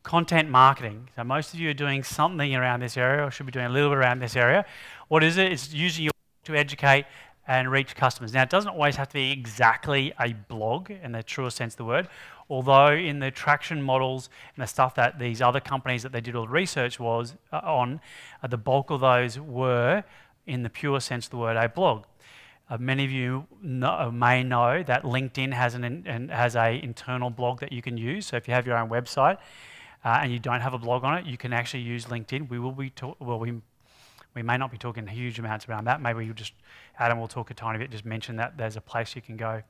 content marketing. So most of you are doing something around this area, or should be doing a little bit around this area. What is it? It's using your blog to educate and reach customers. Now, it doesn't always have to be exactly a blog in the truest sense of the word, although in the traction models and the stuff that these other companies that they did all the research was on, the bulk of those were, in the pure sense of the word, a blog. Many of you may know that LinkedIn has an internal blog that you can use. So if you have your own website and you don't have a blog on it, you can actually use LinkedIn. We may not be talking huge amounts around that. Maybe Adam will talk a tiny bit, just mention that there's a place you can go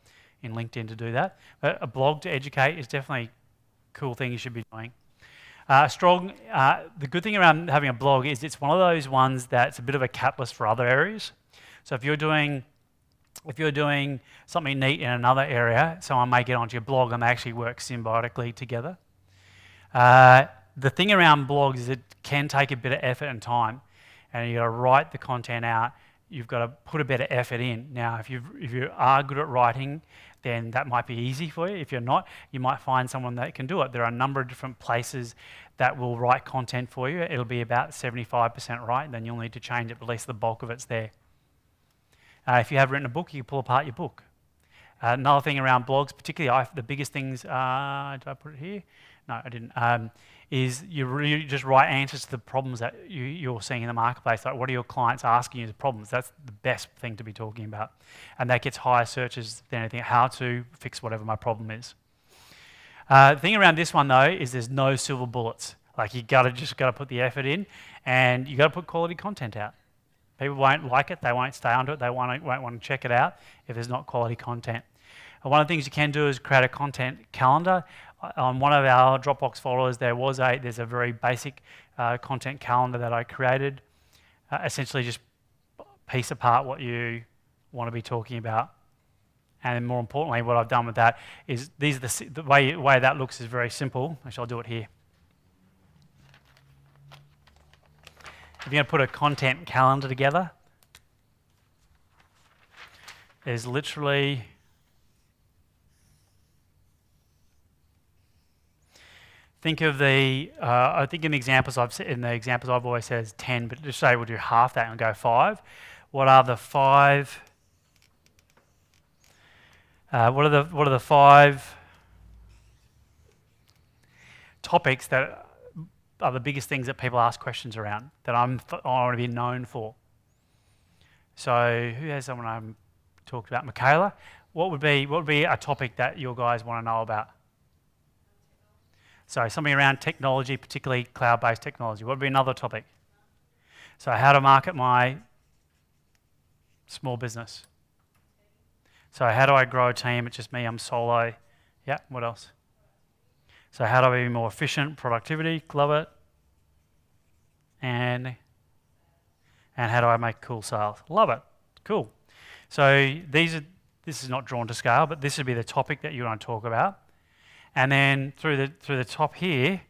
in LinkedIn to do that. But a blog to educate is definitely a cool thing you should be doing. The good thing around having a blog is it's one of those ones that's a bit of a catalyst for other areas. So if you're doing something neat in another area, someone may get onto your blog and they actually work symbiotically together. The thing around blogs is it can take a bit of effort and time, and you've got to write the content out. You've got to put a bit of effort in. Now, if you are good at writing, then that might be easy for you. If you're not, you might find someone that can do it. There are a number of different places that will write content for you. It'll be about 75% right, and then you'll need to change it, but at least the bulk of it's there. If you have written a book, you can pull apart your book. Another thing around blogs, particularly the biggest things, did I put it here? No, I didn't. Is you really just write answers to the problems that you're seeing in the marketplace. Like, what are your clients asking you as problems? That's the best thing to be talking about. And that gets higher searches than anything. How to fix whatever my problem is. The thing around this one, though, is there's no silver bullets. Like, you just got to put the effort in, and you got to put quality content out. People won't like it, they won't stay onto it, they won't want to check it out if there's not quality content. And one of the things you can do is create a content calendar. On one of our Dropbox folders, there's a very basic content calendar that I created. Essentially just piece apart what you want to be talking about. And more importantly, what I've done with that is the way that looks is very simple. Actually, I'll do it here. If you're going to put a content calendar together, there's literally think in the examples I've always said is 10, but just say we'll do half that and go 5. What are the 5? What are the 5 topics that are the biggest things that people ask questions around that I want to be known for? So who has someone I talked about? Michaela. What would be a topic that you guys want to know about? So something around technology, particularly cloud-based technology. What would be another topic? So how to market my small business. So how do I grow a team? It's just me, I'm solo. Yeah, what else? So how do I be more efficient? Productivity, love it. And how do I make cool sales? Love it. Cool. So this is not drawn to scale, but this would be the topic that you want to talk about. And then through the top here,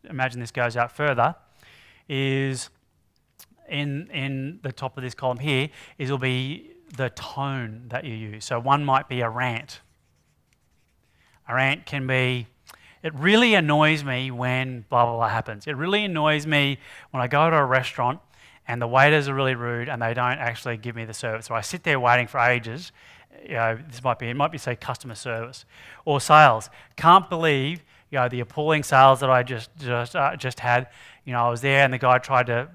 imagine this goes out further, is in the top of this column here will be the tone that you use. So one might be a rant. A rant can be, it really annoys me when blah, blah, blah happens. It really annoys me when I go to a restaurant and the waiters are really rude and they don't actually give me the service. So I sit there waiting for ages. It might be say customer service or sales. Can't believe the appalling sales that I just had. I was there and the guy tried to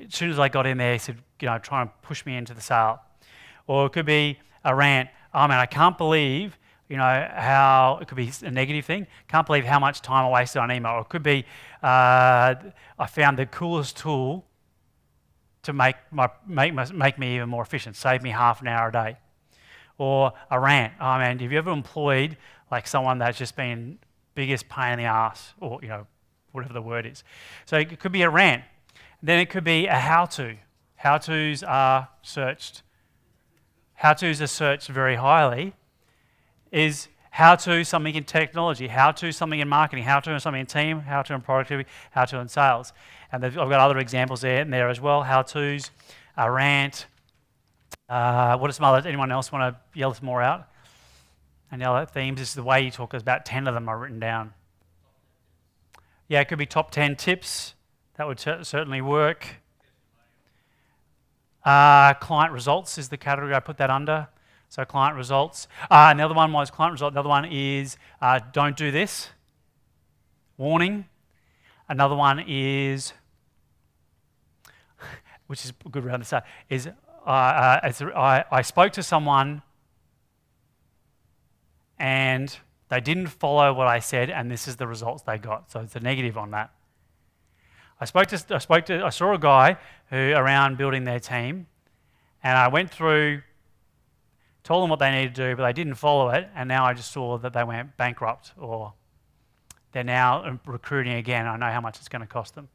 as soon as I got in there, he said try and push me into the sale. Or it could be a rant. Oh man, I can't believe how it could be a negative thing. Can't believe how much time I wasted on email. Or it could be I found the coolest tool to make me even more efficient, save me half an hour a day. Or a rant. Oh man, have you ever employed like someone that's just been biggest pain in the ass, or whatever the word is? So it could be a rant. Then it could be a how-to. How-tos are searched very highly. Is how-to something in technology, how-to something in marketing, how-to something in team, how-to in productivity, how-to in sales. And I've got other examples there as well. How-tos, a rant. What are some others? Anyone else want to yell some more out? Any other themes? This is the way you talk. There's about 10 of them are written down. Yeah, it could be top 10 tips. That would certainly work. Client results is the category I put that under. So client results. Another one was client result. Another one is don't do this. Warning. Another one is, which is a good round to start, is I spoke to someone and they didn't follow what I said, and this is the results they got. So it's a negative on that. I saw a guy who around building their team, and I went through, told them what they needed to do, but they didn't follow it, and now I just saw that they went bankrupt, or they're now recruiting again. I know how much it's going to cost them.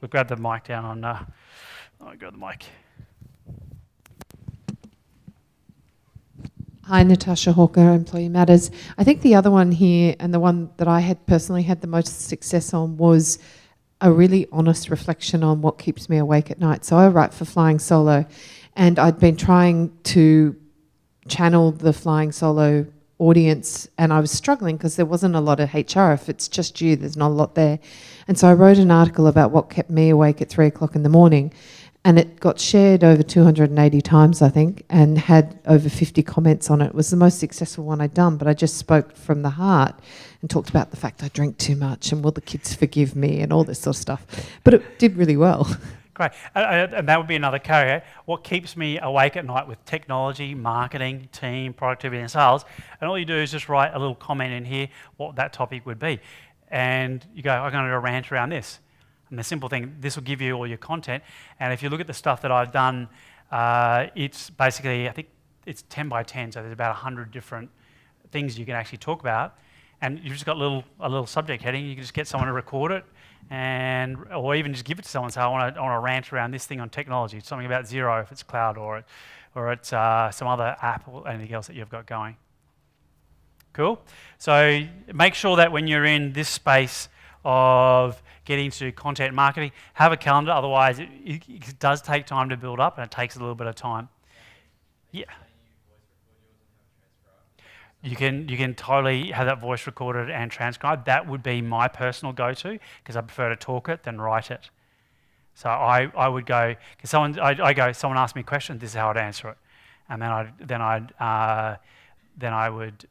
We'll grab the mic down on. I'll grab the mic. Hi, Natasha Hawker, Employee Matters. I think the other one here, and the one that I had personally had the most success on, was a really honest reflection on what keeps me awake at night. So I write for Flying Solo, and I'd been trying to channel the Flying Solo audience, and I was struggling because there wasn't a lot of HR. If it's just you, there's not a lot there. And so I wrote an article about what kept me awake at 3 o'clock in the morning, and it got shared over 280 times, I think, and had over 50 comments on it. It was the most successful one I'd done, but I just spoke from the heart and talked about the fact I drink too much and will the kids forgive me and all this sort of stuff. But it did really well. Great. And that would be another category. What keeps me awake at night with technology, marketing, team, productivity and sales. And all you do is just write a little comment in here what that topic would be. And you go, I'm going to do a rant around this. And the simple thing, this will give you all your content. And if you look at the stuff that I've done, it's basically, I think it's 10 by 10, so there's about 100 different things you can actually talk about. And you've just got a little subject heading. You can just get someone to record it, or even just give it to someone and say, I want to rant around this thing on technology, something about Xero if it's cloud, or it's some other app or anything else that you've got going. Cool? So make sure that when you're in this space of getting to content marketing, have a calendar, otherwise it does take time to build up and it takes a little bit of time. Yeah. You can totally have that voice recorded and transcribed. That would be my personal go-to because I prefer to talk it than write it. So I would go, because someone asked me a question, this is how I'd answer it. And then I would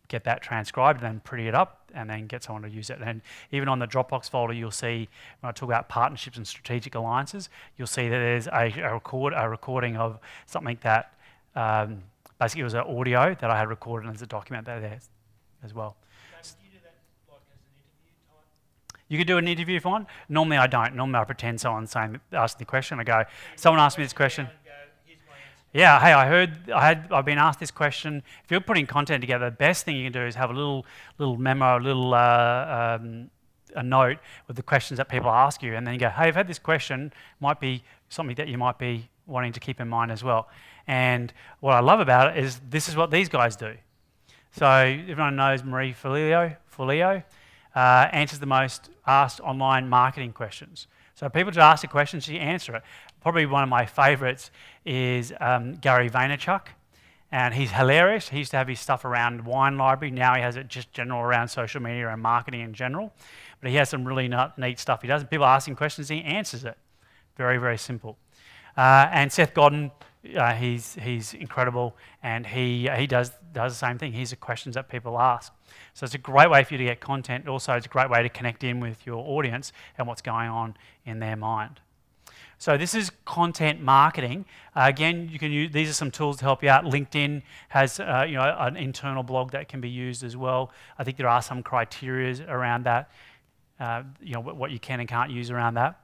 get that transcribed and then pretty it up and then get someone to use it. And even on the Dropbox folder, you'll see, when I talk about partnerships and strategic alliances, you'll see that there's a recording of something that basically it was an audio that I had recorded as a document there as well. Can you do that like as an interview type? You could do an interview if you want. Normally I don't. Normally I pretend someone's asking the question. I go, someone asked me this question. Yeah, hey, I've been asked this question. If you're putting content together, the best thing you can do is have a little memo, a note with the questions that people ask you, and then you go, hey, I've had this question, might be something that you might be wanting to keep in mind as well. And what I love about it is this is what these guys do. So everyone knows Marie Forleo answers the most asked online marketing questions. So people just ask a question, she answers it. Probably one of my favourites is Gary Vaynerchuk, and he's hilarious. He used to have his stuff around wine library. Now he has it just general around social media and marketing in general. But he has some really neat stuff he does. And people ask him questions, he answers it. Very, very simple. And Seth Godin, he's incredible, and he does the same thing. He's the questions that people ask. So it's a great way for you to get content. Also, it's a great way to connect in with your audience and what's going on in their mind. So this is content marketing. Again, you can use, these are some tools to help you out. LinkedIn has an internal blog that can be used as well. I think there are some criteria around that, what you can and can't use around that.